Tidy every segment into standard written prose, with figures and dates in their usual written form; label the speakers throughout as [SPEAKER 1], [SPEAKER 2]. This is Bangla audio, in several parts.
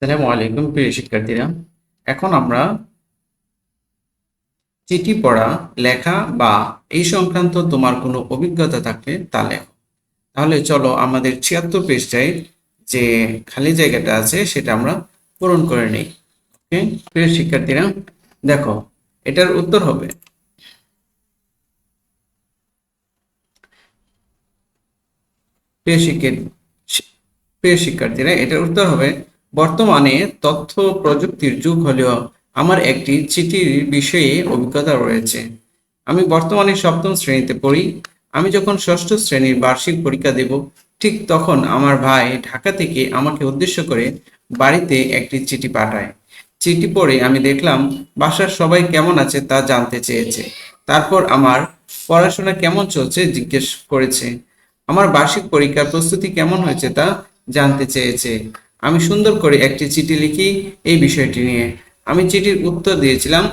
[SPEAKER 1] আসসালামু আলাইকুম প্রিয় শিক্ষার্থীরা। এখন আমরা চিঠি পড়া, লেখা বা এই সংক্রান্ত তোমার কোনো অভিজ্ঞতা থাকলে তা লেখো। তাহলে চলো আমাদের ৭৬ পৃষ্ঠায় যে খালি জায়গাটা আছে সেটা আমরা পূরণ করে নিই। ওকে প্রিয় শিক্ষার্থীরা, দেখো এটার উত্তর হবে প্রিয় শিক্ষার্থী প্রিয় শিক্ষার্থীরা এটার উত্তর হবে বর্তমানে তথ্য প্রযুক্তির যুগ হলেও আমার একটি চিঠির বিষয়ে অভিজ্ঞতা রয়েছে। আমি বর্তমানে সপ্তম শ্রেণীতে পড়ি। আমি যখন ষষ্ঠ শ্রেণীর বার্ষিক পরীক্ষা দেব, ঠিক তখন আমার ভাই ঢাকা থেকে আমাকে উদ্দেশ্য করে বাড়িতে একটি চিঠি পাঠায়। চিঠি পড়ে আমি দেখলাম বাসার সবাই কেমন আছে তা জানতে চেয়েছে। তারপর আমার পড়াশোনা কেমন চলছে জিজ্ঞেস করেছে। আমার বার্ষিক পরীক্ষার প্রস্তুতি কেমন হয়েছে তা জানতে চেয়েছে। আমি সুন্দর করে একটি চিঠি লিখি এই বিষয়টি নিয়ে। আমি চিঠির উত্তর দিয়েছিলাম,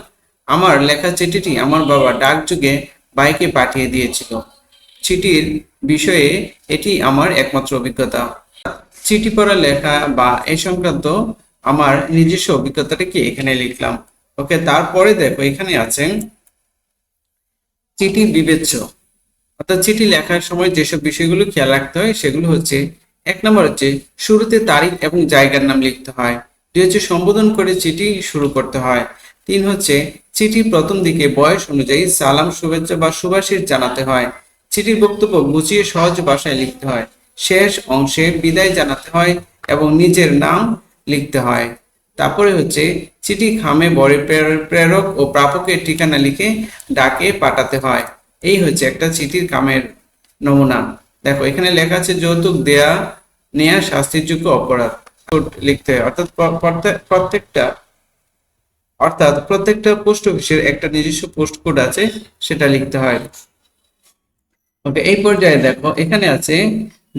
[SPEAKER 1] আমার লেখা চিঠিটি আমার বাবা ডাকযোগে ভাইকে পাঠিয়ে দিয়েছিল। চিঠির বিষয়ে এটি আমার একমাত্র অভিজ্ঞতা। চিঠি পড়া, লেখা বা এই সংক্রান্ত আমার নিজস্ব অভিজ্ঞতাটাকে এখানে লিখলাম। ওকে, তারপরে দেখো এখানে আছে চিঠি বিবেচ্য, অর্থাৎ চিঠি লেখার সময় যেসব বিষয়গুলো খেয়াল রাখতে হয় সেগুলো হচ্ছে, ১ নম্বর হচ্ছে শুরুতে তারিখ এবং জায়গার নাম লিখতে হয়। ২ হচ্ছে সম্বোধন করে চিঠি শুরু করতে হয়। ৩ হচ্ছে চিঠির প্রথম দিকে বয়স অনুযায়ী সালাম, শুভেচ্ছা বা শুভাশীষ জানাতে হয়। চিঠির বক্তব্য গুছিয়ে সহজ ভাষায় লিখতে হয়। শেষ অংশে বিদায় জানাতে হয় এবং নিজের নাম লিখতে হয়। তারপরে হচ্ছে চিঠি খামে বড়ে প্রেরক ও প্রাপকের ঠিকানা লিখে ডাকে পাঠাতে হয়। এই হচ্ছে একটা চিঠির কামের নমুনা। দেখো এখানে লেখা আছে যৌতুক দেয়া নেয়া শাস্তিযোগ্য অপরাধ লিখতে হয়, প্রত্যেকটা পোস্ট অফিসের একটা নিজস্ব পোস্ট কোড আছে, সেটা লিখতে হয়। ওকে, এই পর্যায়ে দেখো এখানে আছে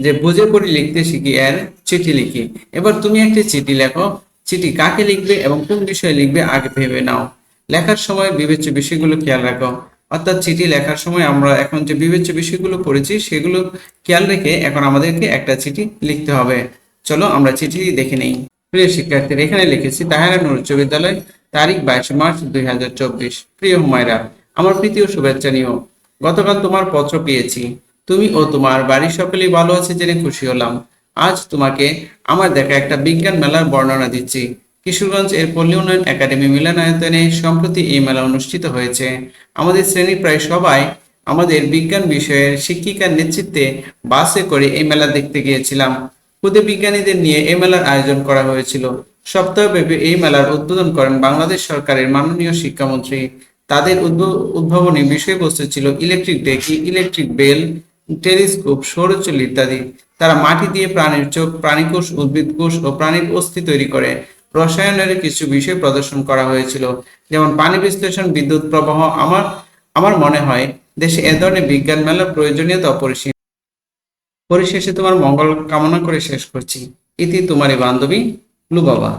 [SPEAKER 1] যে বুঝে পড়ি লিখতে শিখি এর চিঠি লিখি। এবার তুমি একটি চিঠি লেখো। চিঠি কাকে লিখবে এবং কোন বিষয়ে লিখবে আগে ভেবে নাও। লেখার সময় বিবেচ্য বিষয়গুলো খেয়াল রাখো। অর্থাৎ চিঠি লেখার সময় আমরা এখন যে বিবেচ্য বিষয়গুলো পড়েছি সেগুলো খেয়াল রেখে এখন আমাদেরকে একটা চিঠি লিখতে হবে। চলো আমরা চিঠি দেখে নেই। প্রিয় শিক্ষার্থীরা, এখানে লিখেছি তাহেরা নূর উচ্চ বিদ্যালয়, তারিখ 22 মার্চ 2024। প্রিয় হুমায়রা, আমার প্রীতি ও শুভেচ্ছা নিও। গতকাল তোমার পত্র পেয়েছি। তুমি ও তোমার বাড়ির সকলেই ভালো আছে জেনে খুশি হলাম। আজ তোমাকে আমার দেখা একটা বিজ্ঞান মেলার বর্ণনা দিচ্ছি। কিশোরগঞ্জ এর পল্লী উন্নয়ন একাডেমি মিলনায়তনে সম্প্রতি এই মেলা অনুষ্ঠিত হয়েছে। আমাদের শ্রেণীর প্রায় সবাই আমাদের বিজ্ঞান বিষয়ের শিক্ষিকার নেতৃত্বে বাসে করে এই মেলা দেখতে গিয়েছিলাম। ক্ষুদে বিজ্ঞানীদের নিয়ে এই মেলার আয়োজন করা হয়েছিল। সপ্তাহব্যাপী এই মেলার উদ্বোধন করেন বাংলাদেশ সরকারের মাননীয় শিক্ষামন্ত্রী। তাদের উদ্ভাবনী বিষয়বস্তু ছিল ইলেকট্রিক ডেকি, ইলেকট্রিক বেল, টেলিস্কোপ, সৌরচুল্লি ইত্যাদি। তারা মাটি দিয়ে প্রাণীর চোখ, প্রাণীকোষ, উদ্ভিদ কোষ ও প্রাণীর অস্থি তৈরি করে। রসায়নের কিছু বিষয় প্রদর্শন করা হয়েছিল, যেমন পানি বিশ্লেষণ, বিদ্যুৎ প্রবাহ। আমার মনে হয় দেশে এ ধরনের বিজ্ঞান মেলার প্রয়োজনীয়তা অপরিসীম। পরিশেষে তোমার মঙ্গল কামনা করে শেষ করছি। ইতি তোমারই বান্ধবী লুবাবা।